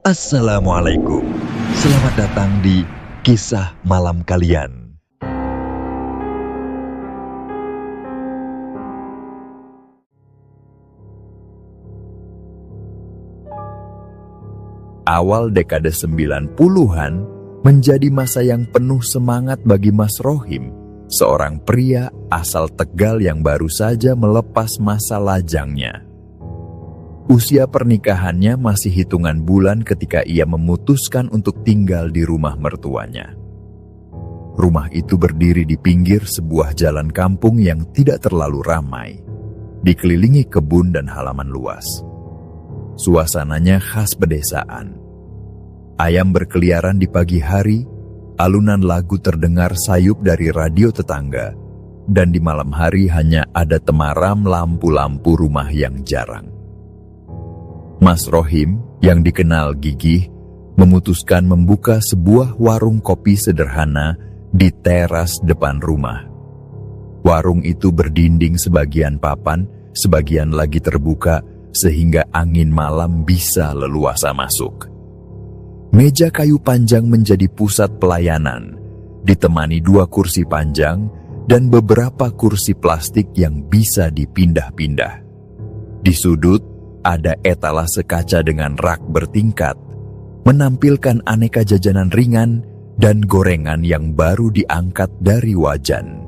Assalamualaikum. Selamat datang di Kisah Malam Kalian. Awal dekade 90-an menjadi masa yang penuh semangat bagi Mas Rohim, seorang pria asal Tegal yang baru saja melepas masa lajangnya. Usia pernikahannya masih hitungan bulan ketika ia memutuskan untuk tinggal di rumah mertuanya. Rumah itu berdiri di pinggir sebuah jalan kampung yang tidak terlalu ramai, dikelilingi kebun dan halaman luas. Suasananya khas pedesaan. Ayam berkeliaran di pagi hari, alunan lagu terdengar sayup dari radio tetangga, dan di malam hari hanya ada temaram lampu-lampu rumah yang jarang. Mas Rohim, yang dikenal gigih, memutuskan membuka sebuah warung kopi sederhana di teras depan rumah. Warung itu berdinding sebagian papan, sebagian lagi terbuka, sehingga angin malam bisa leluasa masuk. Meja kayu panjang menjadi pusat pelayanan, ditemani 2 kursi panjang dan beberapa kursi plastik yang bisa dipindah-pindah. Di sudut, ada etalase kaca dengan rak bertingkat, menampilkan aneka jajanan ringan dan gorengan yang baru diangkat dari wajan.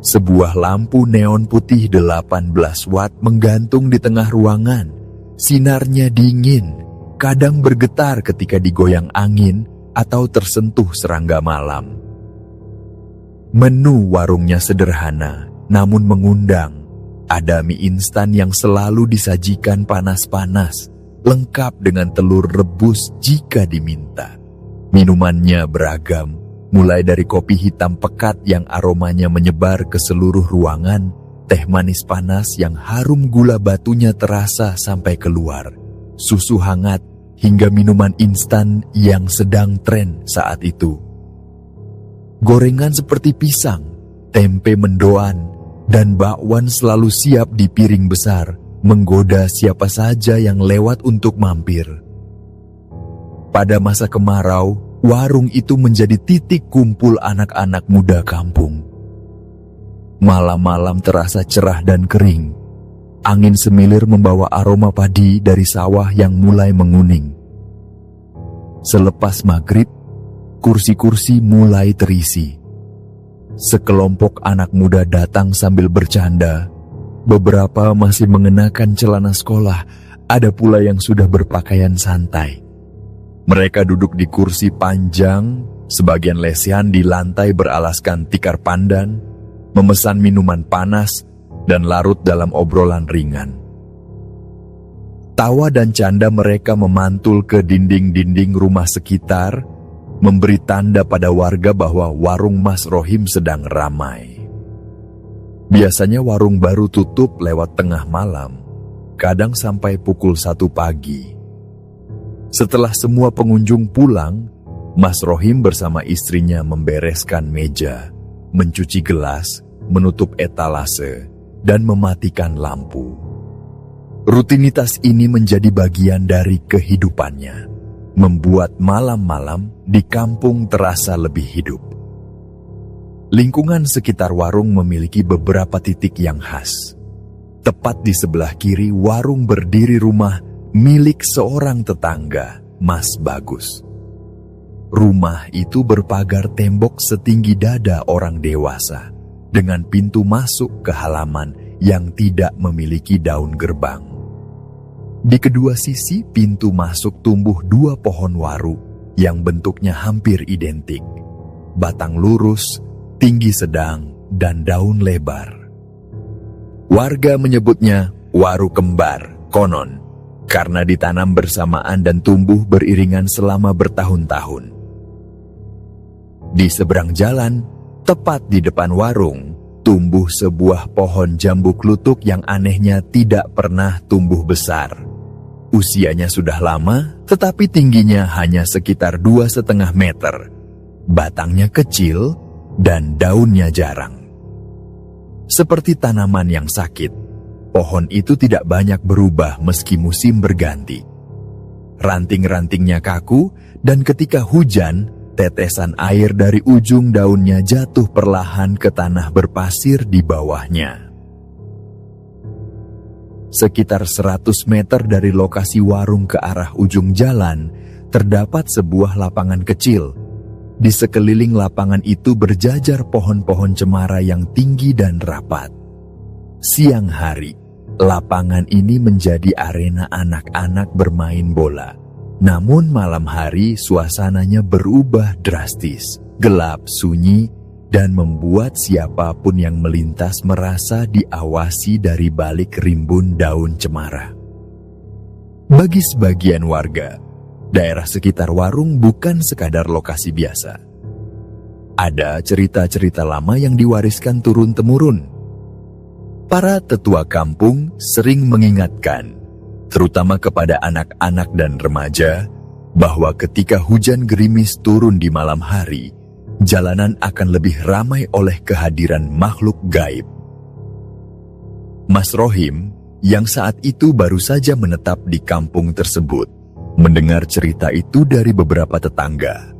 Sebuah lampu neon putih 18 watt menggantung di tengah ruangan. Sinarnya dingin, kadang bergetar ketika digoyang angin atau tersentuh serangga malam. Menu warungnya sederhana, namun mengundang. Ada mie instan yang selalu disajikan panas-panas, lengkap dengan telur rebus jika diminta. Minumannya beragam, mulai dari kopi hitam pekat yang aromanya menyebar ke seluruh ruangan, teh manis panas yang harum gula batunya terasa sampai keluar, susu hangat, hingga minuman instan yang sedang tren saat itu. Gorengan seperti pisang, tempe mendoan, dan bakwan selalu siap di piring besar, menggoda siapa saja yang lewat untuk mampir. Pada masa kemarau, warung itu menjadi titik kumpul anak-anak muda kampung. Malam-malam terasa cerah dan kering. Angin semilir membawa aroma padi dari sawah yang mulai menguning. Selepas maghrib, kursi-kursi mulai terisi. Sekelompok anak muda datang sambil bercanda. Beberapa masih mengenakan celana sekolah, ada pula yang sudah berpakaian santai. Mereka duduk di kursi panjang, sebagian lesehan di lantai beralaskan tikar pandan, memesan minuman panas, dan larut dalam obrolan ringan. Tawa dan canda mereka memantul ke dinding-dinding rumah sekitar, memberi tanda pada warga bahwa warung Mas Rohim sedang ramai. Biasanya warung baru tutup lewat tengah malam, kadang sampai pukul 1 pagi. Setelah semua pengunjung pulang, Mas Rohim bersama istrinya membereskan meja, mencuci gelas, menutup etalase, dan mematikan lampu. Rutinitas ini menjadi bagian dari kehidupannya, membuat malam-malam di kampung terasa lebih hidup. Lingkungan sekitar warung memiliki beberapa titik yang khas. Tepat di sebelah kiri warung berdiri rumah milik seorang tetangga, Mas Bagus. Rumah itu berpagar tembok setinggi dada orang dewasa, dengan pintu masuk ke halaman yang tidak memiliki daun gerbang. Di kedua sisi pintu masuk tumbuh 2 pohon waru yang bentuknya hampir identik. Batang lurus, tinggi sedang, dan daun lebar. Warga menyebutnya waru kembar, konon, karena ditanam bersamaan dan tumbuh beriringan selama bertahun-tahun. Di seberang jalan, tepat di depan warung, tumbuh sebuah pohon jambu klutuk yang anehnya tidak pernah tumbuh besar. Usianya sudah lama, tetapi tingginya hanya sekitar 2,5 meter. Batangnya kecil dan daunnya jarang. Seperti tanaman yang sakit, pohon itu tidak banyak berubah meski musim berganti. ranting-rantingnya kaku, dan ketika hujan, tetesan air dari ujung daunnya jatuh perlahan ke tanah berpasir di bawahnya. Sekitar 100 meter dari lokasi warung ke arah ujung jalan, terdapat sebuah lapangan kecil. Di sekeliling lapangan itu berjajar pohon-pohon cemara yang tinggi dan rapat. Siang hari, lapangan ini menjadi arena anak-anak bermain bola. Namun malam hari suasananya berubah drastis, gelap, sunyi, dan membuat siapapun yang melintas merasa diawasi dari balik rimbun daun cemara. Bagi sebagian warga, daerah sekitar warung bukan sekadar lokasi biasa. Ada cerita-cerita lama yang diwariskan turun-temurun. Para tetua kampung sering mengingatkan, terutama kepada anak-anak dan remaja, bahwa ketika hujan gerimis turun di malam hari, jalanan akan lebih ramai oleh kehadiran makhluk gaib. Mas Rohim, yang saat itu baru saja menetap di kampung tersebut, mendengar cerita itu dari beberapa tetangga.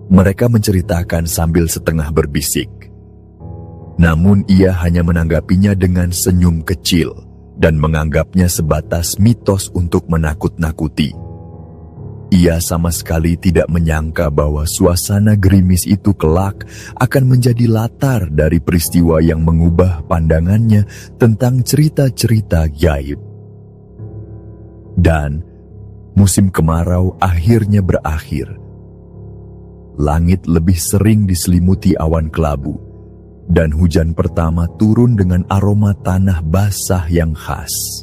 Mereka menceritakan sambil setengah berbisik. Namun ia hanya menanggapinya dengan senyum kecil dan menganggapnya sebatas mitos untuk menakut-nakuti. Ia sama sekali tidak menyangka bahwa suasana gerimis itu kelak akan menjadi latar dari peristiwa yang mengubah pandangannya tentang cerita-cerita gaib. Dan musim kemarau akhirnya berakhir. Langit lebih sering diselimuti awan kelabu, dan hujan pertama turun dengan aroma tanah basah yang khas.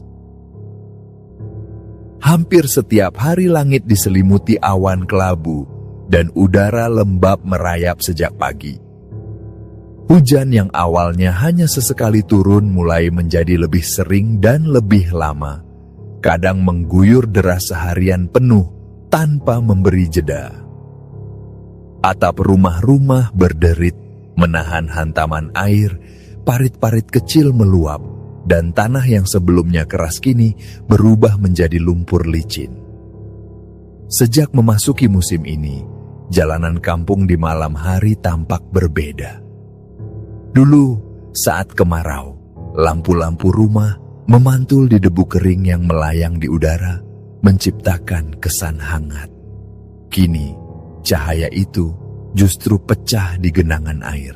Hampir setiap hari langit diselimuti awan kelabu, dan udara lembab merayap sejak pagi. Hujan yang awalnya hanya sesekali turun mulai menjadi lebih sering dan lebih lama, kadang mengguyur deras seharian penuh tanpa memberi jeda. Atap rumah-rumah berderit menahan hantaman air, parit-parit kecil meluap, dan tanah yang sebelumnya keras kini berubah menjadi lumpur licin. Sejak memasuki musim ini, jalanan kampung di malam hari tampak berbeda. Dulu, saat kemarau, lampu-lampu rumah memantul di debu kering yang melayang di udara, menciptakan kesan hangat. Kini, cahaya itu justru pecah di genangan air.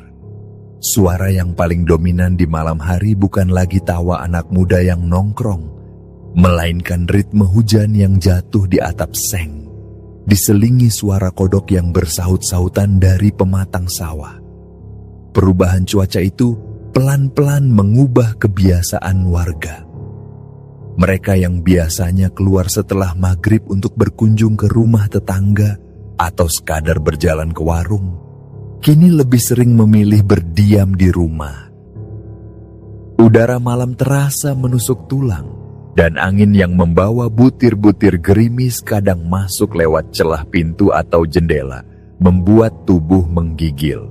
Suara yang paling dominan di malam hari bukan lagi tawa anak muda yang nongkrong, melainkan ritme hujan yang jatuh di atap seng, diselingi suara kodok yang bersaut-sautan dari pematang sawah. Perubahan cuaca itu pelan-pelan mengubah kebiasaan warga. Mereka yang biasanya keluar setelah maghrib untuk berkunjung ke rumah tetangga atau sekadar berjalan ke warung, kini lebih sering memilih berdiam di rumah. Udara malam terasa menusuk tulang, dan angin yang membawa butir-butir gerimis kadang masuk lewat celah pintu atau jendela, membuat tubuh menggigil.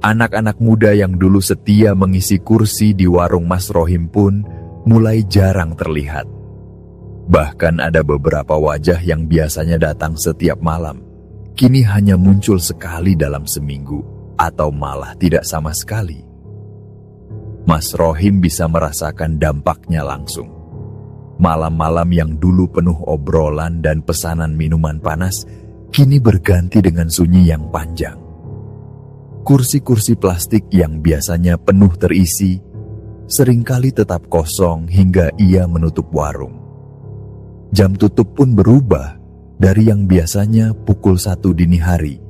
Anak-anak muda yang dulu setia mengisi kursi di warung Mas Rohim pun mulai jarang terlihat. Bahkan ada beberapa wajah yang biasanya datang setiap malam, kini hanya muncul sekali dalam seminggu, atau malah tidak sama sekali. Mas Rohim bisa merasakan dampaknya langsung. Malam-malam yang dulu penuh obrolan dan pesanan minuman panas, kini berganti dengan sunyi yang panjang. Kursi-kursi plastik yang biasanya penuh terisi, seringkali tetap kosong hingga ia menutup warung. Jam tutup pun berubah dari yang biasanya pukul 1 dini hari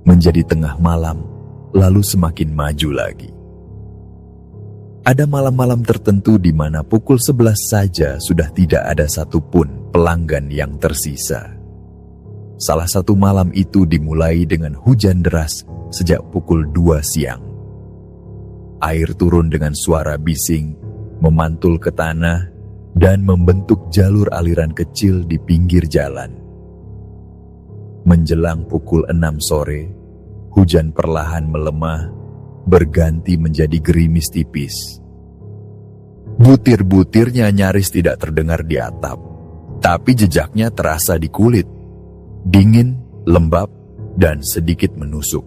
menjadi tengah malam, lalu semakin maju lagi. Ada malam-malam tertentu di mana pukul 11 saja sudah tidak ada satupun pelanggan yang tersisa. Salah satu malam itu dimulai dengan hujan deras sejak pukul 2 siang. Air turun dengan suara bising, memantul ke tanah, dan membentuk jalur aliran kecil di pinggir jalan. Menjelang pukul 6 sore, hujan perlahan melemah, berganti menjadi gerimis tipis. Butir-butirnya nyaris tidak terdengar di atap, tapi jejaknya terasa di kulit, dingin, lembab, dan sedikit menusuk.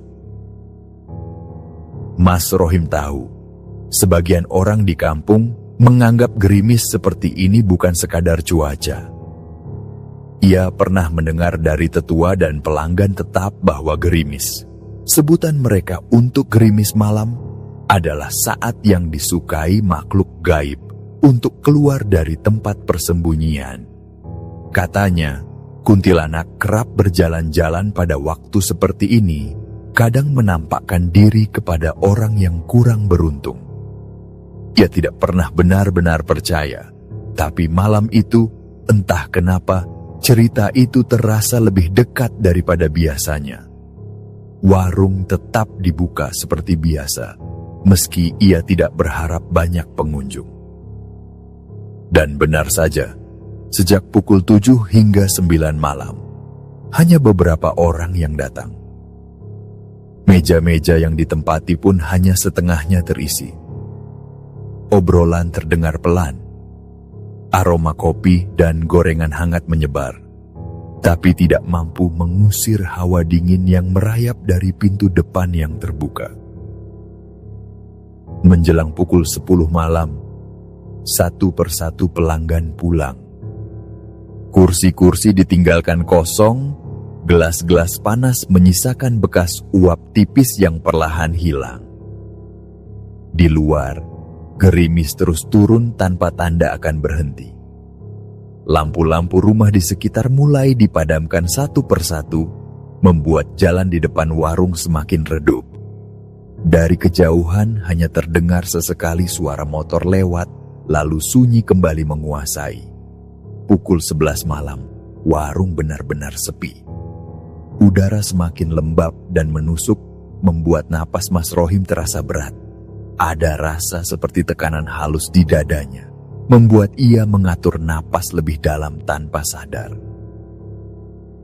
Mas Rohim tahu, sebagian orang di kampung menganggap gerimis seperti ini bukan sekadar cuaca. Ia pernah mendengar dari tetua dan pelanggan tetap bahwa gerimis, sebutan mereka untuk gerimis malam, adalah saat yang disukai makhluk gaib untuk keluar dari tempat persembunyian. Katanya, kuntilanak kerap berjalan-jalan pada waktu seperti ini, kadang menampakkan diri kepada orang yang kurang beruntung. Ia tidak pernah benar-benar percaya, tapi malam itu, entah kenapa, cerita itu terasa lebih dekat daripada biasanya. Warung tetap dibuka seperti biasa, meski ia tidak berharap banyak pengunjung. Dan benar saja, sejak pukul 7 hingga 9 malam, hanya beberapa orang yang datang. Meja-meja yang ditempati pun hanya setengahnya terisi. Obrolan terdengar pelan. Aroma kopi dan gorengan hangat menyebar, tapi tidak mampu mengusir hawa dingin yang merayap dari pintu depan yang terbuka. Menjelang pukul 10 malam, satu persatu pelanggan pulang. Kursi-kursi ditinggalkan kosong, gelas-gelas panas menyisakan bekas uap tipis yang perlahan hilang. Di luar, gerimis terus turun tanpa tanda akan berhenti. Lampu-lampu rumah di sekitar mulai dipadamkan satu persatu, membuat jalan di depan warung semakin redup. Dari kejauhan hanya terdengar sesekali suara motor lewat, lalu sunyi kembali menguasai. Pukul 11 malam, warung benar-benar sepi. Udara semakin lembab dan menusuk, membuat napas Mas Rohim terasa berat. Ada rasa seperti tekanan halus di dadanya, membuat ia mengatur napas lebih dalam tanpa sadar.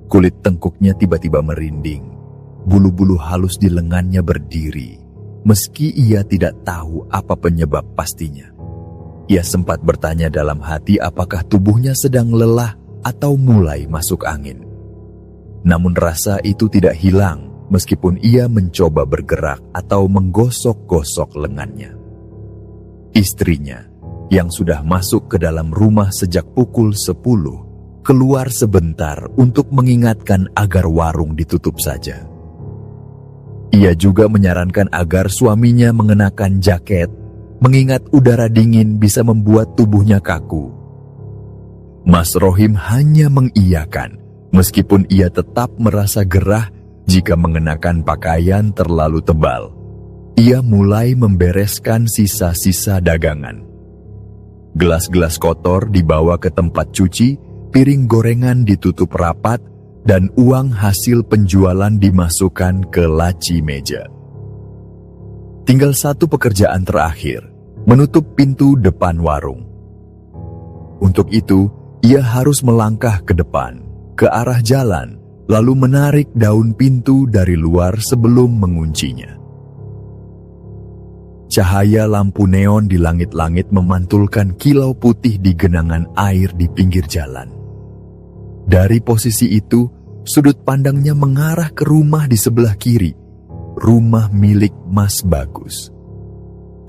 Kulit tengkuknya tiba-tiba merinding, bulu-bulu halus di lengannya berdiri, meski ia tidak tahu apa penyebab pastinya. Ia sempat bertanya dalam hati apakah tubuhnya sedang lelah atau mulai masuk angin. Namun rasa itu tidak hilang meskipun ia mencoba bergerak atau menggosok-gosok lengannya. Istrinya, yang sudah masuk ke dalam rumah sejak pukul 10, keluar sebentar untuk mengingatkan agar warung ditutup saja. Ia juga menyarankan agar suaminya mengenakan jaket, mengingat udara dingin bisa membuat tubuhnya kaku. Mas Rohim hanya mengiyakan, meskipun ia tetap merasa gerah jika mengenakan pakaian terlalu tebal. Ia mulai membereskan sisa-sisa dagangan. Gelas-gelas kotor dibawa ke tempat cuci, piring gorengan ditutup rapat, dan uang hasil penjualan dimasukkan ke laci meja. Tinggal satu pekerjaan terakhir, menutup pintu depan warung. Untuk itu, ia harus melangkah ke depan, ke arah jalan, lalu menarik daun pintu dari luar sebelum menguncinya. Cahaya lampu neon di langit-langit memantulkan kilau putih di genangan air di pinggir jalan. Dari posisi itu, sudut pandangnya mengarah ke rumah di sebelah kiri, rumah milik Mas Bagus.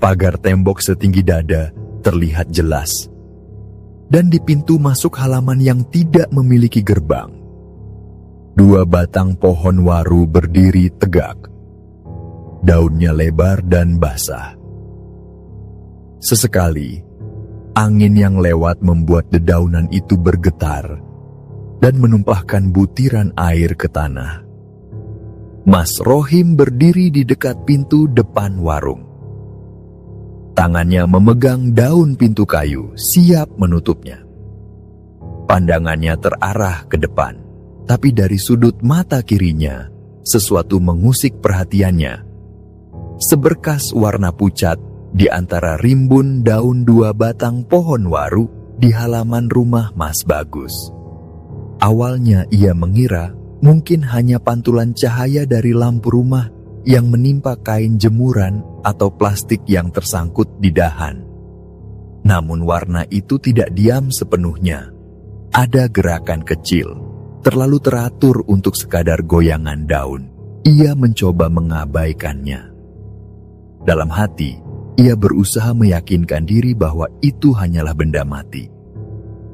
Pagar tembok setinggi dada terlihat jelas, dan di pintu masuk halaman yang tidak memiliki gerbang, 2 batang pohon waru berdiri tegak. Daunnya lebar dan basah. Sesekali, angin yang lewat membuat dedaunan itu bergetar dan menumpahkan butiran air ke tanah. Mas Rohim berdiri di dekat pintu depan warung. Tangannya memegang daun pintu kayu, siap menutupnya. Pandangannya terarah ke depan, tapi dari sudut mata kirinya, sesuatu mengusik perhatiannya. Seberkas warna pucat di antara rimbun daun 2 batang pohon waru di halaman rumah Mas Bagus. Awalnya ia mengira mungkin hanya pantulan cahaya dari lampu rumah yang menimpa kain jemuran atau plastik yang tersangkut di dahan. Namun warna itu tidak diam sepenuhnya. ada gerakan kecil, terlalu teratur untuk sekadar goyangan daun. Ia mencoba mengabaikannya. Dalam hati, ia berusaha meyakinkan diri bahwa itu hanyalah benda mati.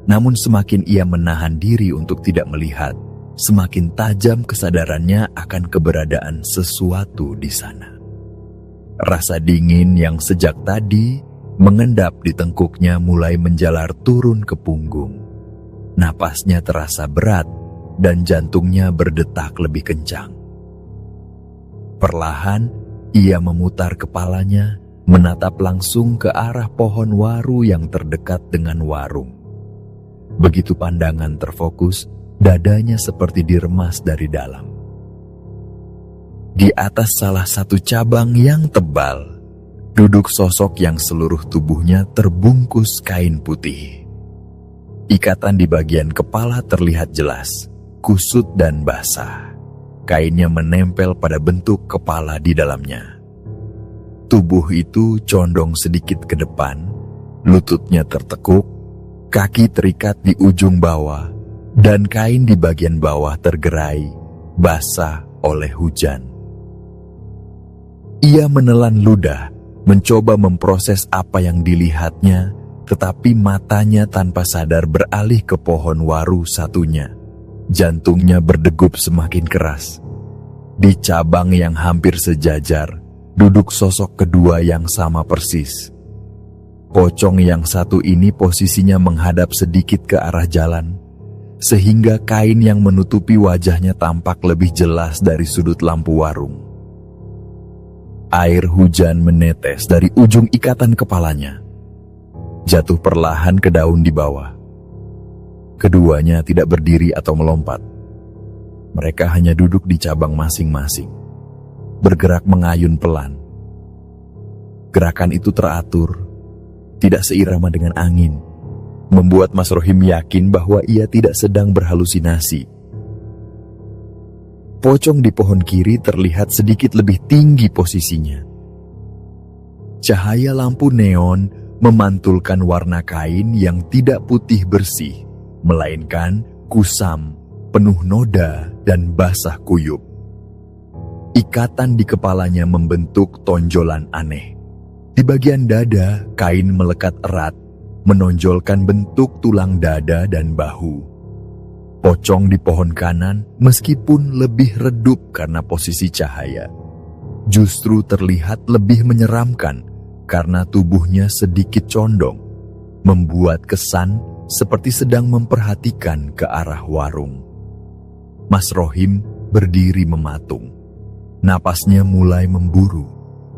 Namun semakin ia menahan diri untuk tidak melihat, semakin tajam kesadarannya akan keberadaan sesuatu di sana. Rasa dingin yang sejak tadi mengendap di tengkuknya mulai menjalar turun ke punggung. Napasnya terasa berat dan jantungnya berdetak lebih kencang. Perlahan, ia memutar kepalanya, menatap langsung ke arah pohon waru yang terdekat dengan warung. Begitu pandangan terfokus, dadanya seperti diremas dari dalam. Di atas salah satu cabang yang tebal, duduk sosok yang seluruh tubuhnya terbungkus kain putih. Ikatan di bagian kepala terlihat jelas, kusut dan basah. Kainnya menempel pada bentuk kepala di dalamnya. Tubuh itu condong sedikit ke depan, lututnya tertekuk, kaki terikat di ujung bawah, dan kain di bagian bawah tergerai, basah oleh hujan. Ia menelan ludah, mencoba memproses apa yang dilihatnya, tetapi matanya tanpa sadar beralih ke pohon waru satunya. Jantungnya berdegup semakin keras. Di cabang yang hampir sejajar, duduk sosok kedua yang sama persis. Pocong yang satu ini posisinya menghadap sedikit ke arah jalan, sehingga kain yang menutupi wajahnya tampak lebih jelas dari sudut lampu warung. Air hujan menetes dari ujung ikatan kepalanya, jatuh perlahan ke daun di bawah. Keduanya tidak berdiri atau melompat. Mereka hanya duduk di cabang masing-masing, bergerak mengayun pelan. Gerakan itu teratur, tidak seirama dengan angin, membuat Mas Rohim yakin bahwa ia tidak sedang berhalusinasi. Pocong di pohon kiri terlihat sedikit lebih tinggi posisinya. Cahaya lampu neon memantulkan warna kain yang tidak putih bersih, melainkan kusam, penuh noda dan basah kuyup. Ikatan di kepalanya membentuk tonjolan aneh. Di bagian dada, kain melekat erat, menonjolkan bentuk tulang dada dan bahu. Pocong di pohon kanan, meskipun lebih redup karena posisi cahaya, justru terlihat lebih menyeramkan karena tubuhnya sedikit condong, membuat kesan seperti sedang memperhatikan ke arah warung. Mas Rohim berdiri mematung. Napasnya mulai memburu,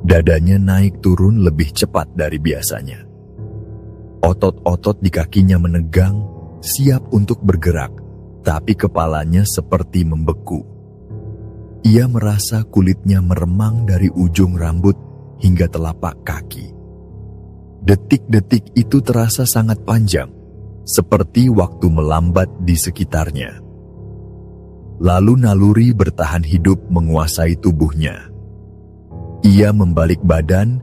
dadanya naik turun lebih cepat dari biasanya. Otot-otot di kakinya menegang, siap untuk bergerak, tapi kepalanya seperti membeku. Ia merasa kulitnya meremang dari ujung rambut hingga telapak kaki. Detik-detik itu terasa sangat panjang, seperti waktu melambat di sekitarnya. Lalu naluri bertahan hidup menguasai tubuhnya. Ia membalik badan,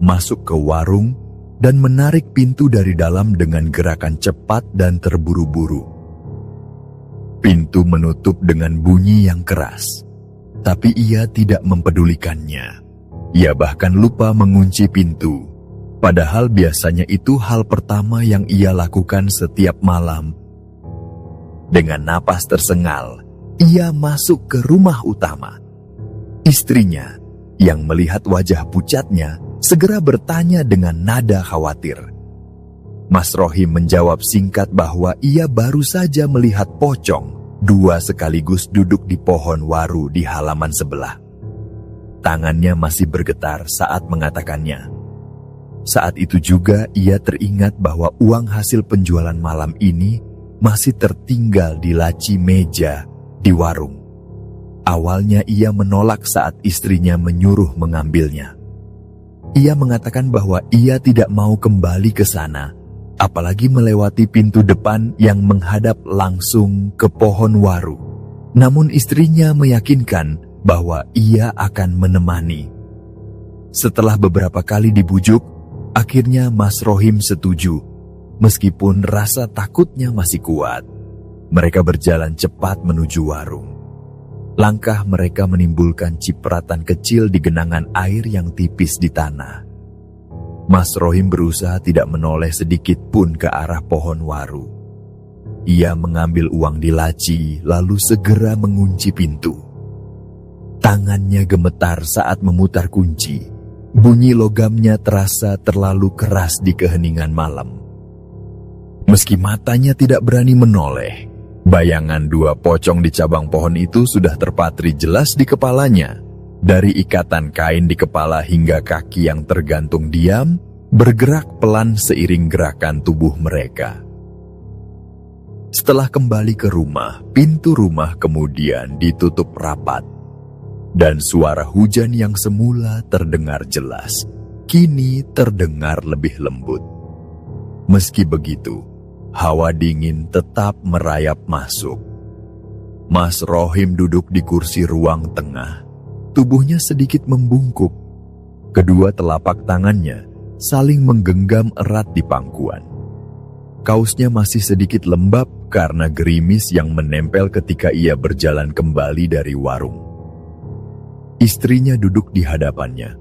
masuk ke warung, dan menarik pintu dari dalam dengan gerakan cepat dan terburu-buru. Pintu menutup dengan bunyi yang keras, tapi ia tidak mempedulikannya. Ia bahkan lupa mengunci pintu, padahal biasanya itu hal pertama yang ia lakukan setiap malam. Dengan napas tersengal, ia masuk ke rumah utama. Istrinya, yang melihat wajah pucatnya, segera bertanya dengan nada khawatir. Mas Rohim menjawab singkat bahwa ia baru saja melihat pocong, dua sekaligus duduk di pohon waru di halaman sebelah. Tangannya masih bergetar saat mengatakannya. Saat itu juga ia teringat bahwa uang hasil penjualan malam ini masih tertinggal di laci meja di warung. Awalnya ia menolak saat istrinya menyuruh mengambilnya. Ia mengatakan bahwa ia tidak mau kembali ke sana, apalagi melewati pintu depan yang menghadap langsung ke pohon waru. Namun istrinya meyakinkan bahwa ia akan menemani. Setelah beberapa kali dibujuk, akhirnya Mas Rohim setuju, meskipun rasa takutnya masih kuat. Mereka berjalan cepat menuju warung. Langkah mereka menimbulkan cipratan kecil di genangan air yang tipis di tanah. Mas Rohim berusaha tidak menoleh sedikit pun ke arah pohon waru. Ia mengambil uang di laci, lalu segera mengunci pintu. Tangannya gemetar saat memutar kunci. Bunyi logamnya terasa terlalu keras di keheningan malam. Meski matanya tidak berani menoleh, bayangan dua pocong di cabang pohon itu sudah terpatri jelas di kepalanya. Dari ikatan kain di kepala hingga kaki yang tergantung diam, bergerak pelan seiring gerakan tubuh mereka. Setelah kembali ke rumah, pintu rumah kemudian ditutup rapat. Dan suara hujan yang semula terdengar jelas, kini terdengar lebih lembut. Meski begitu, hawa dingin tetap merayap masuk. Mas Rohim duduk di kursi ruang tengah. Tubuhnya sedikit membungkuk. Kedua telapak tangannya saling menggenggam erat di pangkuan. Kausnya masih sedikit lembab karena gerimis yang menempel ketika ia berjalan kembali dari warung. Istrinya duduk di hadapannya,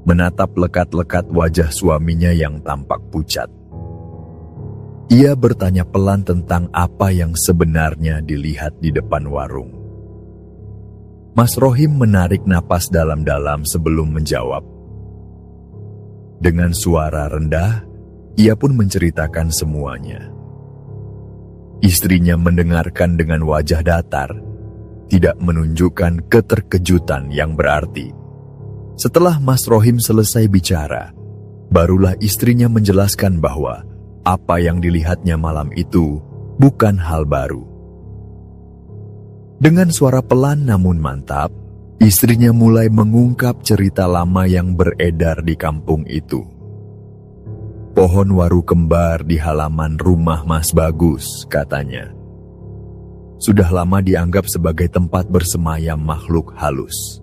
menatap lekat-lekat wajah suaminya yang tampak pucat. Ia bertanya pelan tentang apa yang sebenarnya dilihat di depan warung. Mas Rohim menarik napas dalam-dalam sebelum menjawab. Dengan suara rendah, ia pun menceritakan semuanya. Istrinya mendengarkan dengan wajah datar, tidak menunjukkan keterkejutan yang berarti. Setelah Mas Rohim selesai bicara, barulah istrinya menjelaskan bahwa apa yang dilihatnya malam itu bukan hal baru. Dengan suara pelan namun mantap, istrinya mulai mengungkap cerita lama yang beredar di kampung itu. Pohon waru kembar di halaman rumah Mas Bagus, katanya, sudah lama dianggap sebagai tempat bersemayam makhluk halus.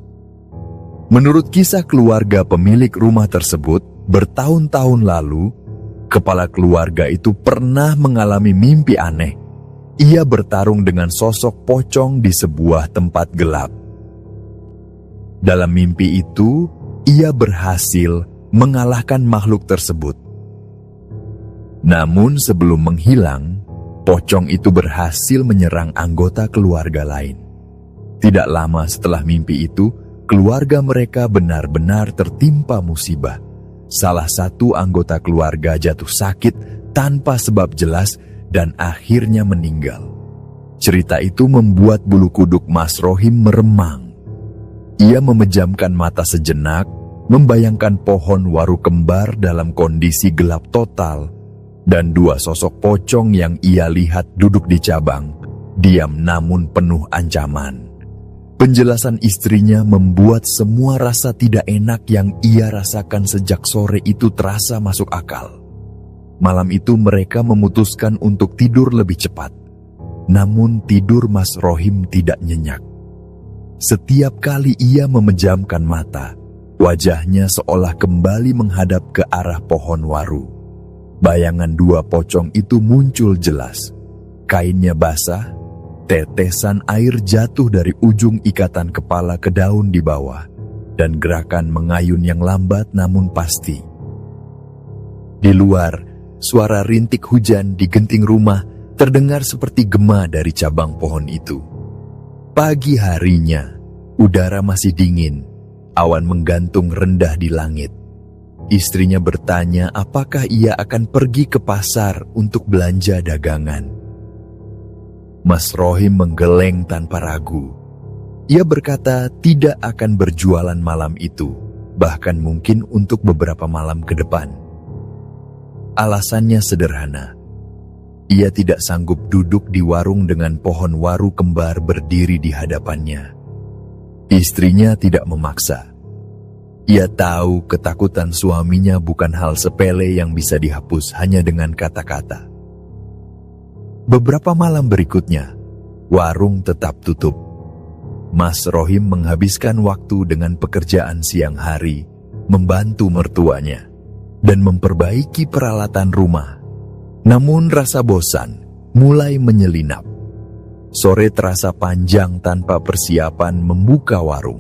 Menurut kisah keluarga pemilik rumah tersebut, bertahun-tahun lalu, kepala keluarga itu pernah mengalami mimpi aneh. Ia bertarung dengan sosok pocong di sebuah tempat gelap. Dalam mimpi itu, ia berhasil mengalahkan makhluk tersebut. Namun sebelum menghilang, pocong itu berhasil menyerang anggota keluarga lain. Tidak lama setelah mimpi itu, keluarga mereka benar-benar tertimpa musibah. Salah satu anggota keluarga jatuh sakit tanpa sebab jelas dan akhirnya meninggal. Cerita itu membuat bulu kuduk Mas Rohim meremang. Ia memejamkan mata sejenak, membayangkan pohon waru kembar dalam kondisi gelap total, dan dua sosok pocong yang ia lihat duduk di cabang, diam namun penuh ancaman. Penjelasan istrinya membuat semua rasa tidak enak yang ia rasakan sejak sore itu terasa masuk akal. Malam itu mereka memutuskan untuk tidur lebih cepat. Namun tidur Mas Rohim tidak nyenyak. Setiap kali ia memejamkan mata, wajahnya seolah kembali menghadap ke arah pohon waru. Bayangan dua pocong itu muncul jelas. Kainnya basah, tetesan air jatuh dari ujung ikatan kepala ke daun di bawah, dan gerakan mengayun yang lambat namun pasti. Di luar, suara rintik hujan di genting rumah terdengar seperti gema dari cabang pohon itu. Pagi harinya, udara masih dingin, awan menggantung rendah di langit. Istrinya bertanya apakah ia akan pergi ke pasar untuk belanja dagangan. Mas Rohim menggeleng tanpa ragu. Ia berkata tidak akan berjualan malam itu, bahkan mungkin untuk beberapa malam ke depan. Alasannya sederhana. Ia tidak sanggup duduk di warung dengan pohon waru kembar berdiri di hadapannya. Istrinya tidak memaksa. Ia tahu ketakutan suaminya bukan hal sepele yang bisa dihapus hanya dengan kata-kata. Beberapa malam berikutnya, warung tetap tutup. Mas Rohim menghabiskan waktu dengan pekerjaan siang hari, membantu mertuanya, dan memperbaiki peralatan rumah. Namun rasa bosan mulai menyelinap. Sore terasa panjang tanpa persiapan membuka warung.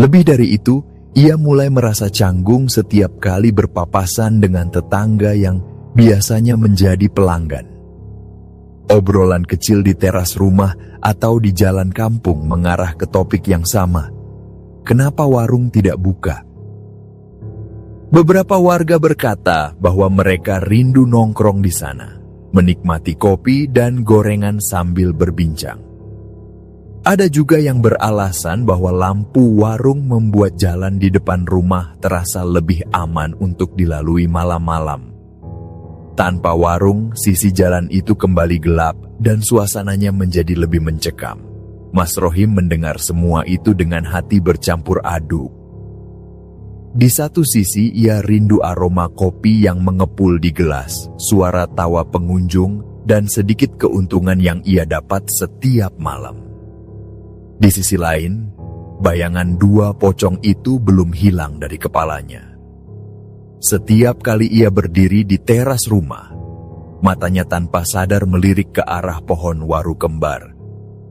Lebih dari itu, ia mulai merasa canggung setiap kali berpapasan dengan tetangga yang biasanya menjadi pelanggan. Obrolan kecil di teras rumah atau di jalan kampung mengarah ke topik yang sama. Kenapa warung tidak buka? Beberapa warga berkata bahwa mereka rindu nongkrong di sana, menikmati kopi dan gorengan sambil berbincang. Ada juga yang beralasan bahwa lampu warung membuat jalan di depan rumah terasa lebih aman untuk dilalui malam-malam. Tanpa warung, sisi jalan itu kembali gelap dan suasananya menjadi lebih mencekam. Mas Rohim mendengar semua itu dengan hati bercampur aduk. Di satu sisi, ia rindu aroma kopi yang mengepul di gelas, suara tawa pengunjung, dan sedikit keuntungan yang ia dapat setiap malam. Di sisi lain, bayangan dua pocong itu belum hilang dari kepalanya. Setiap kali ia berdiri di teras rumah, matanya tanpa sadar melirik ke arah pohon waru kembar,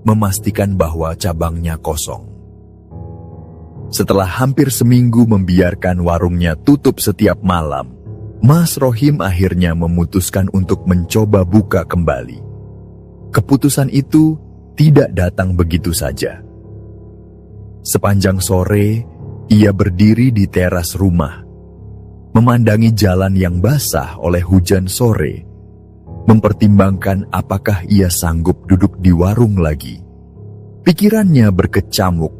memastikan bahwa cabangnya kosong. Setelah hampir seminggu membiarkan warungnya tutup setiap malam, Mas Rohim akhirnya memutuskan untuk mencoba buka kembali. Keputusan itu tidak datang begitu saja. Sepanjang sore, ia berdiri di teras rumah, memandangi jalan yang basah oleh hujan sore, mempertimbangkan apakah ia sanggup duduk di warung lagi. Pikirannya berkecamuk.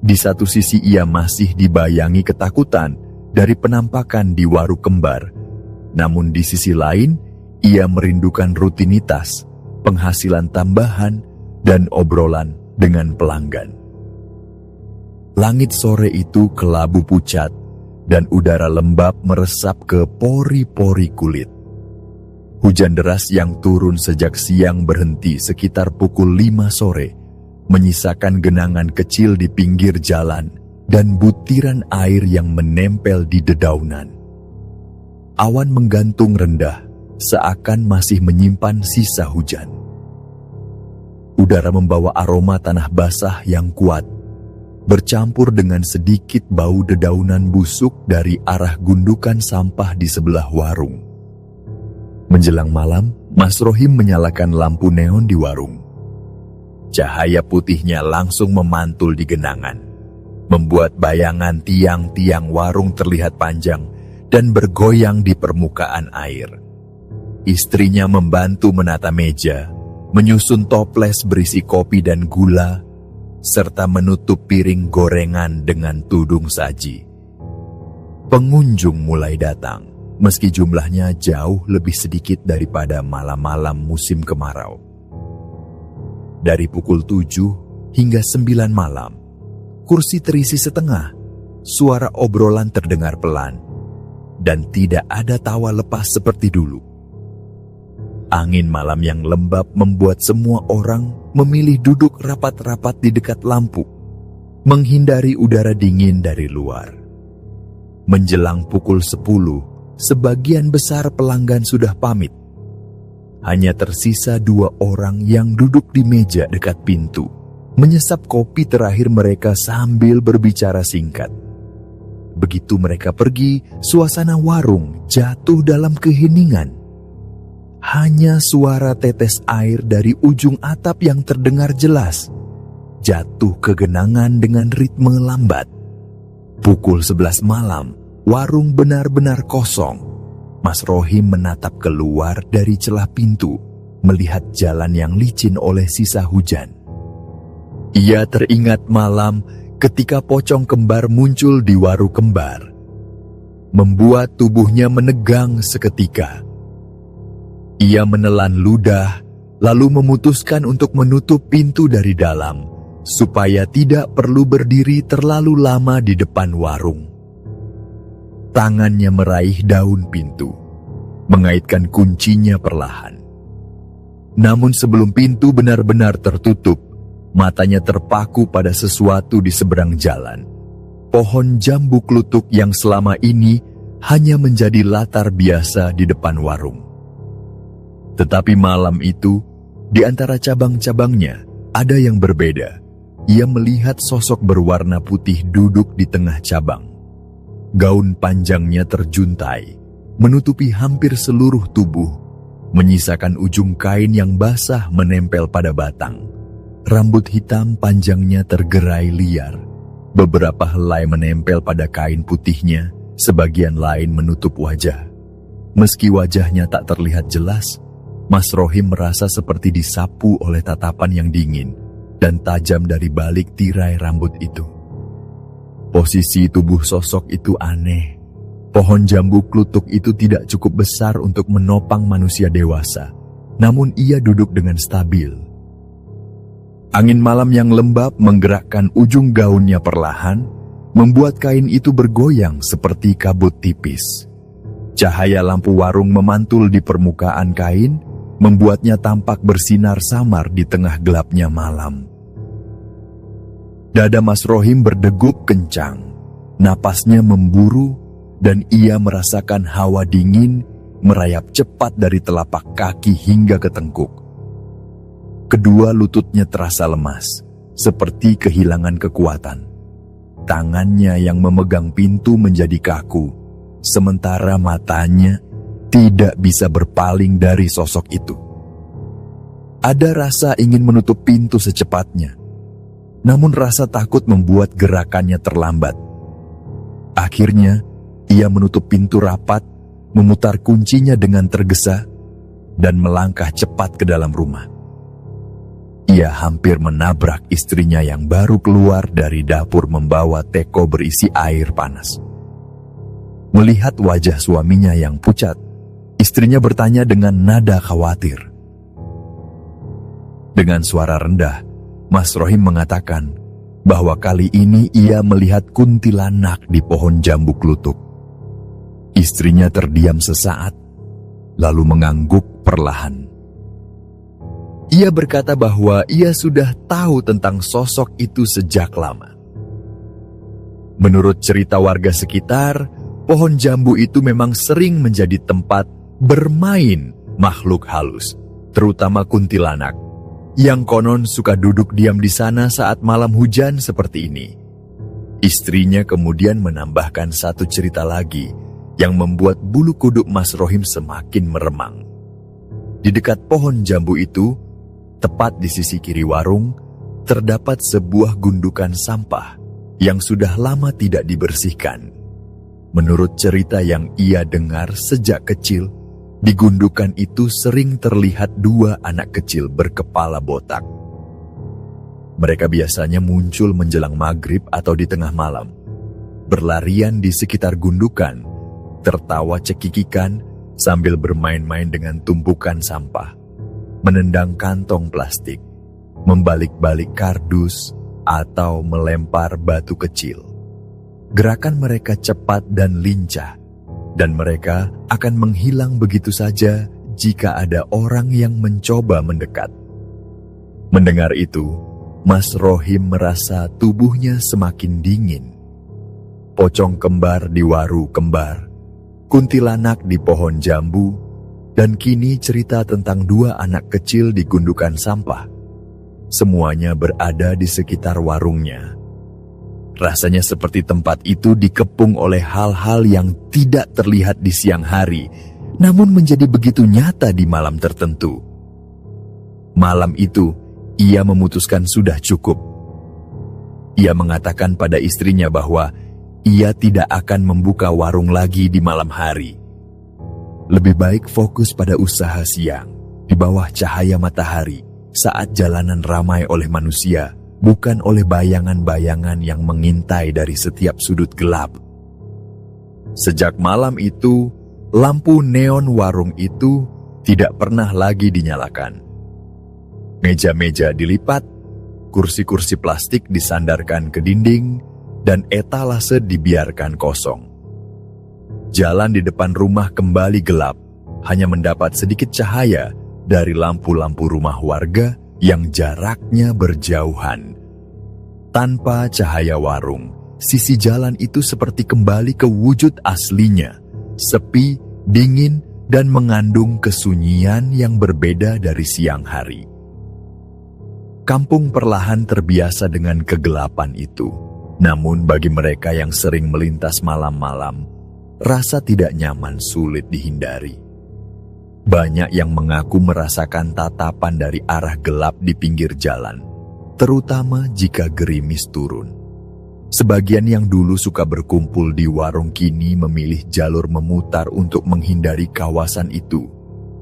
Di satu sisi ia masih dibayangi ketakutan dari penampakan di waru kembar, namun di sisi lain ia merindukan rutinitas, penghasilan tambahan, dan obrolan dengan pelanggan. Langit sore itu kelabu pucat dan udara lembab meresap ke pori-pori kulit. Hujan deras yang turun sejak siang berhenti sekitar pukul 5 sore, menyisakan genangan kecil di pinggir jalan dan butiran air yang menempel di dedaunan. Awan menggantung rendah, seakan masih menyimpan sisa hujan. Udara membawa aroma tanah basah yang kuat, bercampur dengan sedikit bau dedaunan busuk dari arah gundukan sampah di sebelah warung. Menjelang malam, Mas Rohim menyalakan lampu neon di warung. Cahaya putihnya langsung memantul di genangan, membuat bayangan tiang-tiang warung terlihat panjang dan bergoyang di permukaan air. Istrinya membantu menata meja, menyusun toples berisi kopi dan gula, serta menutup piring gorengan dengan tudung saji. Pengunjung mulai datang, meski jumlahnya jauh lebih sedikit daripada malam-malam musim kemarau. Dari pukul 7 hingga 9 malam, kursi terisi setengah, suara obrolan terdengar pelan, dan tidak ada tawa lepas seperti dulu. Angin malam yang lembab membuat semua orang memilih duduk rapat-rapat di dekat lampu, menghindari udara dingin dari luar. Menjelang pukul 10, sebagian besar pelanggan sudah pamit. Hanya tersisa 2 orang yang duduk di meja dekat pintu, menyesap kopi terakhir mereka sambil berbicara singkat. Begitu mereka pergi, suasana warung jatuh dalam keheningan. Hanya suara tetes air dari ujung atap yang terdengar jelas, jatuh ke genangan dengan ritme lambat. Pukul 11 malam, warung benar-benar kosong. Mas Rohim menatap keluar dari celah pintu, melihat jalan yang licin oleh sisa hujan. Ia teringat malam ketika pocong kembar muncul di waru kembar, membuat tubuhnya menegang seketika. Ia menelan ludah, lalu memutuskan untuk menutup pintu dari dalam, supaya tidak perlu berdiri terlalu lama di depan warung. Tangannya meraih daun pintu, mengaitkan kuncinya perlahan. Namun sebelum pintu benar-benar tertutup, matanya terpaku pada sesuatu di seberang jalan. Pohon jambu klutuk yang selama ini hanya menjadi latar biasa di depan warung. Tetapi malam itu, Di antara cabang-cabangnya, ada yang berbeda. Ia melihat sosok berwarna putih duduk di tengah cabang. Gaun panjangnya terjuntai, menutupi hampir seluruh tubuh, menyisakan ujung kain yang basah menempel pada batang. Rambut hitam panjangnya tergerai liar. Beberapa helai menempel pada kain putihnya, sebagian lain menutup wajah. Meski wajahnya tak terlihat jelas, Mas Rohim merasa seperti disapu oleh tatapan yang dingin dan tajam dari balik tirai rambut itu. Posisi tubuh sosok itu aneh. Pohon jambu klutuk itu tidak cukup besar untuk menopang manusia dewasa, namun ia duduk dengan stabil. Angin malam yang lembab menggerakkan ujung gaunnya perlahan, membuat kain itu bergoyang seperti kabut tipis. Cahaya lampu warung memantul di permukaan kain, membuatnya tampak bersinar samar di tengah gelapnya malam. Dada Mas Rohim berdegup kencang, napasnya memburu, dan ia merasakan hawa dingin merayap cepat dari telapak kaki hingga ke tengkuk. Kedua lututnya terasa lemas, seperti kehilangan kekuatan. Tangannya yang memegang pintu menjadi kaku, sementara matanya tidak bisa berpaling dari sosok itu. Ada rasa ingin menutup pintu secepatnya, namun rasa takut membuat gerakannya terlambat. Akhirnya, ia menutup pintu rapat, memutar kuncinya dengan tergesa, dan melangkah cepat ke dalam rumah. Ia hampir menabrak istrinya yang baru keluar dari dapur membawa teko berisi air panas. Melihat wajah suaminya yang pucat, istrinya bertanya dengan nada khawatir. Dengan suara rendah, Mas Rohim mengatakan bahwa kali ini ia melihat kuntilanak di pohon jambu klutuk. Istrinya terdiam sesaat, lalu mengangguk perlahan. Ia berkata bahwa ia sudah tahu tentang sosok itu sejak lama. Menurut cerita warga sekitar, pohon jambu itu memang sering menjadi tempat bermain makhluk halus, terutama kuntilanak, yang konon suka duduk diam di sana saat malam hujan seperti ini. Istrinya kemudian menambahkan satu cerita lagi yang membuat bulu kuduk Mas Rohim semakin meremang. Di dekat pohon jambu itu, tepat di sisi kiri warung, terdapat sebuah gundukan sampah yang sudah lama tidak dibersihkan. Menurut cerita yang ia dengar sejak kecil, di gundukan itu sering terlihat dua anak kecil berkepala botak. Mereka biasanya muncul menjelang maghrib atau di tengah malam, berlarian di sekitar gundukan, tertawa cekikikan sambil bermain-main dengan tumpukan sampah, menendang kantong plastik, membalik-balik kardus, atau melempar batu kecil. Gerakan mereka cepat dan lincah, dan mereka akan menghilang begitu saja jika ada orang yang mencoba mendekat. Mendengar itu, Mas Rohim merasa tubuhnya semakin dingin. Pocong kembar di waru kembar, kuntilanak di pohon jambu, dan kini cerita tentang dua anak kecil di gundukan sampah. Semuanya berada di sekitar warungnya. Rasanya seperti tempat itu dikepung oleh hal-hal yang tidak terlihat di siang hari, namun menjadi begitu nyata di malam tertentu. Malam itu, ia memutuskan sudah cukup. Ia mengatakan pada istrinya bahwa ia tidak akan membuka warung lagi di malam hari. Lebih baik fokus pada usaha siang, di bawah cahaya matahari, saat jalanan ramai oleh manusia, bukan oleh bayangan-bayangan yang mengintai dari setiap sudut gelap. Sejak malam itu, lampu neon warung itu tidak pernah lagi dinyalakan. Meja-meja dilipat, kursi-kursi plastik disandarkan ke dinding, dan etalase dibiarkan kosong. Jalan di depan rumah kembali gelap, hanya mendapat sedikit cahaya dari lampu-lampu rumah warga yang jaraknya berjauhan. Tanpa cahaya warung, sisi jalan itu seperti kembali ke wujud aslinya, sepi, dingin, dan mengandung kesunyian yang berbeda dari siang hari. Kampung perlahan terbiasa dengan kegelapan itu. Namun bagi mereka yang sering melintas malam-malam, rasa tidak nyaman sulit dihindari. Banyak yang mengaku merasakan tatapan dari arah gelap di pinggir jalan, terutama jika gerimis turun. Sebagian yang dulu suka berkumpul di warung kini memilih jalur memutar untuk menghindari kawasan itu,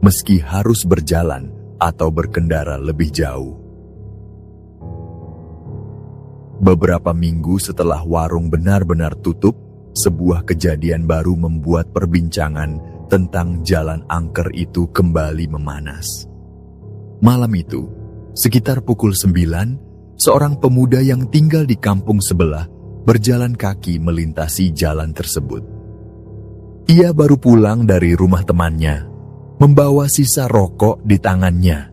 meski harus berjalan atau berkendara lebih jauh. Beberapa minggu setelah warung benar-benar tutup, sebuah kejadian baru membuat perbincangan tentang jalan angker itu kembali memanas. Malam itu, sekitar pukul 9, seorang pemuda yang tinggal di kampung sebelah berjalan kaki melintasi jalan tersebut. Ia baru pulang dari rumah temannya, membawa sisa rokok di tangannya.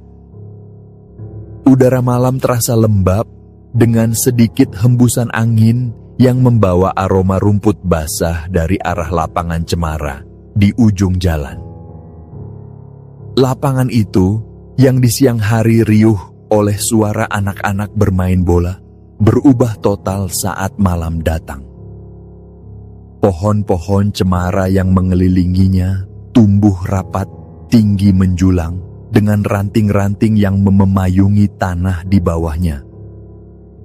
Udara malam terasa lembab dengan sedikit hembusan angin yang membawa aroma rumput basah dari arah lapangan cemara di ujung jalan. Lapangan itu yang di siang hari riuh oleh suara anak-anak bermain bola, berubah total saat malam datang. Pohon-pohon cemara yang mengelilinginya tumbuh rapat, tinggi menjulang, dengan ranting-ranting yang memayungi tanah di bawahnya.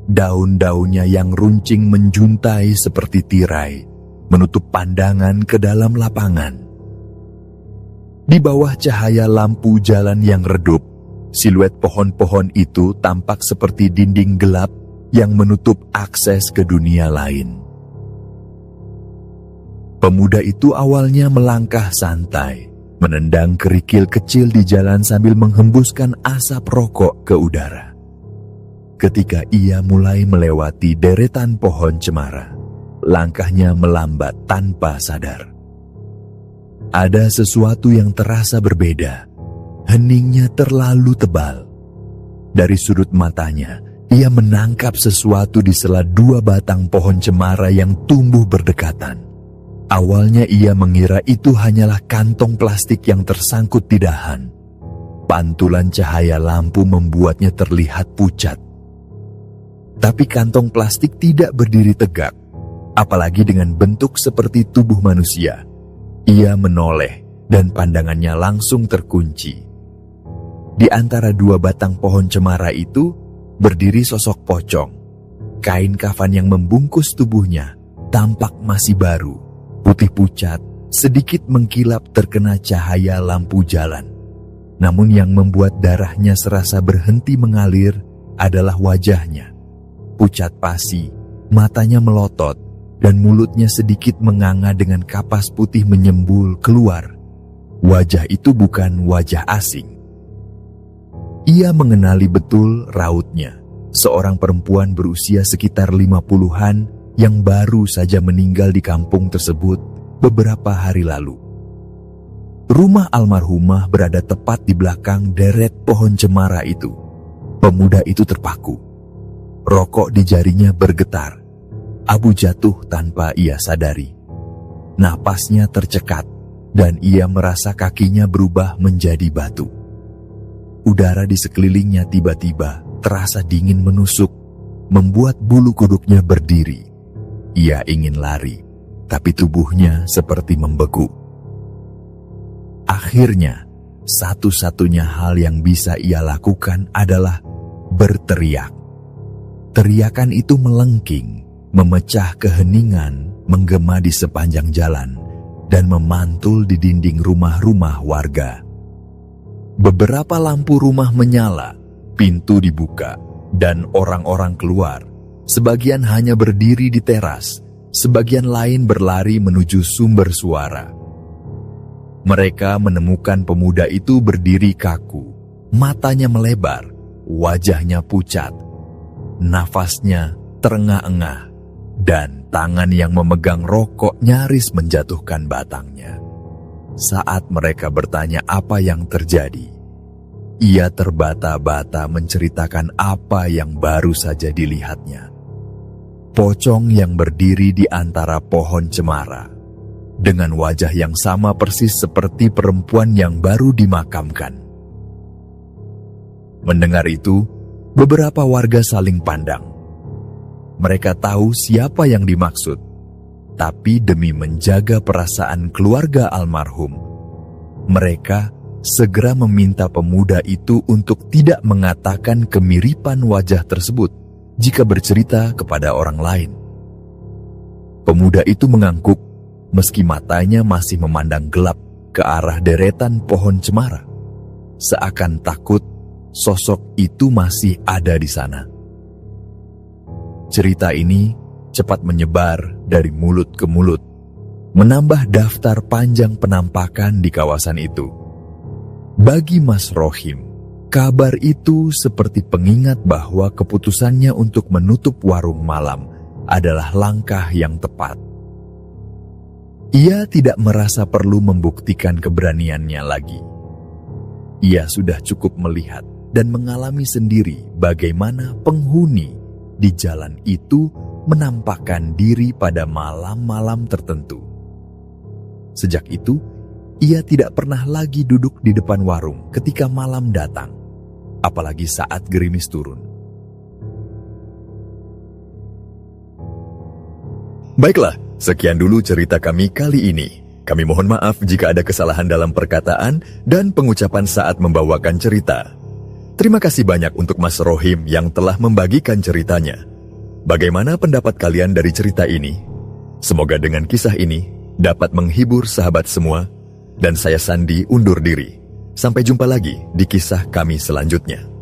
Daun-daunnya yang runcing menjuntai seperti tirai, menutup pandangan ke dalam lapangan. Di bawah cahaya lampu jalan yang redup, siluet pohon-pohon itu tampak seperti dinding gelap yang menutup akses ke dunia lain. Pemuda itu awalnya melangkah santai, menendang kerikil kecil di jalan sambil menghembuskan asap rokok ke udara. Ketika ia mulai melewati deretan pohon cemara, langkahnya melambat tanpa sadar. Ada sesuatu yang terasa berbeda. Heningnya terlalu tebal. Dari sudut matanya, ia menangkap sesuatu di sela dua batang pohon cemara yang tumbuh berdekatan. Awalnya ia mengira itu hanyalah kantong plastik yang tersangkut di dahan. Pantulan cahaya lampu membuatnya terlihat pucat. Tapi kantong plastik tidak berdiri tegak, apalagi dengan bentuk seperti tubuh manusia. Ia menoleh dan pandangannya langsung terkunci. Di antara dua batang pohon cemara itu, berdiri sosok pocong. Kain kafan yang membungkus tubuhnya tampak masih baru, putih pucat, sedikit mengkilap terkena cahaya lampu jalan. Namun yang membuat darahnya serasa berhenti mengalir adalah wajahnya. Pucat pasi, matanya melotot, dan mulutnya sedikit menganga dengan kapas putih menyembul keluar. Wajah itu bukan wajah asing. Ia mengenali betul rautnya, seorang perempuan berusia sekitar 50-an yang baru saja meninggal di kampung tersebut beberapa hari lalu. Rumah almarhumah berada tepat di belakang deret pohon cemara itu. Pemuda itu terpaku. Rokok di jarinya bergetar. Abu jatuh tanpa ia sadari. Napasnya tercekat dan ia merasa kakinya berubah menjadi batu. Udara di sekelilingnya tiba-tiba terasa dingin menusuk, membuat bulu kuduknya berdiri. Ia ingin lari, tapi tubuhnya seperti membeku. Akhirnya, satu-satunya hal yang bisa ia lakukan adalah berteriak. Teriakan itu melengking, memecah keheningan, menggema di sepanjang jalan, dan memantul di dinding rumah-rumah warga. Beberapa lampu rumah menyala, pintu dibuka, dan orang-orang keluar. Sebagian hanya berdiri di teras, sebagian lain berlari menuju sumber suara. Mereka menemukan pemuda itu berdiri kaku, matanya melebar, wajahnya pucat. Nafasnya terengah-engah, dan tangan yang memegang rokok nyaris menjatuhkan batangnya. Saat mereka bertanya apa yang terjadi, ia terbata-bata menceritakan apa yang baru saja dilihatnya. Pocong yang berdiri di antara pohon cemara, dengan wajah yang sama persis seperti perempuan yang baru dimakamkan. Mendengar itu, Beberapa warga saling pandang. Mereka tahu siapa yang dimaksud, tapi demi menjaga perasaan keluarga almarhum, mereka segera meminta pemuda itu untuk tidak mengatakan kemiripan wajah tersebut jika bercerita kepada orang lain. Pemuda itu mengangguk meski matanya masih memandang gelap ke arah deretan pohon cemara, seakan takut sosok itu masih ada di sana. Cerita ini cepat menyebar dari mulut ke mulut, menambah daftar panjang penampakan di kawasan itu. Bagi Mas Rohim, kabar itu seperti pengingat bahwa keputusannya untuk menutup warung malam adalah langkah yang tepat. Ia tidak merasa perlu membuktikan keberaniannya lagi. Ia sudah cukup melihat dan mengalami sendiri bagaimana penghuni di jalan itu menampakkan diri pada malam-malam tertentu. Sejak itu, ia tidak pernah lagi duduk di depan warung ketika malam datang, apalagi saat gerimis turun. Baiklah, sekian dulu cerita kami kali ini. Kami mohon maaf jika ada kesalahan dalam perkataan dan pengucapan saat membawakan cerita. Terima kasih banyak untuk Mas Rohim yang telah membagikan ceritanya. Bagaimana pendapat kalian dari cerita ini? Semoga dengan kisah ini dapat menghibur sahabat semua. Dan saya Sandi undur diri. Sampai jumpa lagi di kisah kami selanjutnya.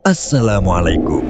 Assalamualaikum.